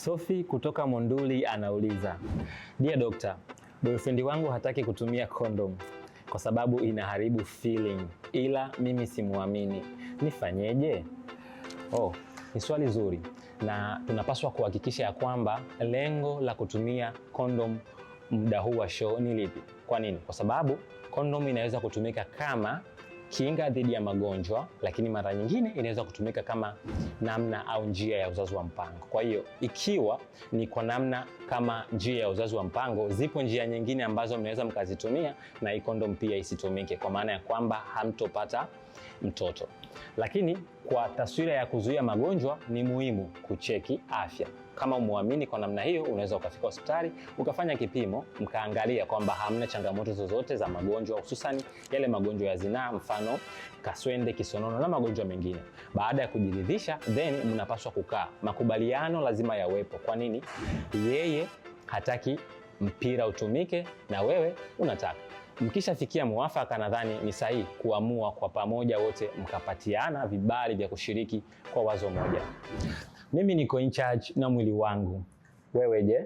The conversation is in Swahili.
Sophie kutoka Monduli anauliza, Dear Doctor, boyfriend wangu hataki kutumia kondom kwa sababu inaharibu feeling, ila mimi simuamini. Nifanyeje? Ni swali zuri, na tunapaswa kuhakikisha ya kwamba lengo la kutumia kondom muda huu wa show ni lipi. Kwa nini? Kwa sababu kondom inaweza kutumika kama kinga dhidi ya magonjwa, lakini mara nyingine inaweza kutumika kama namna au njia ya uzazi wa mpango. Kwa hiyo ikiwa ni kwa namna kama njia ya uzazi wa mpango, zipo njia nyingine ambazo mnaweza mkazitumia na hii kondom pia isitumike, kwa maana ya kwamba hamtopata mtoto. Lakini kwa taswira ya kuzuia magonjwa ni muhimu kucheki afya. Kama umuamini kwa namna hiyo, unaweza ukafika hospitali ukafanya kipimo, mkaangalia kwamba hamna changamoto zozote za magonjwa, hususani yale magonjwa ya zinaa, mfano kaswende, kisonono na magonjwa mengine. Baada ya kujiridhisha, then mnapaswa kukaa. Makubaliano lazima yawepo. Kwa nini? Yeye hataki mpira utumike na wewe unataka. Mkishafikia muafaka, nadhani ni sahihi kuamua kwa pamoja wote mkapatiana vibali vya kushiriki kwa wazo moja. Mimi niko in charge na mwili wangu. Wewe je?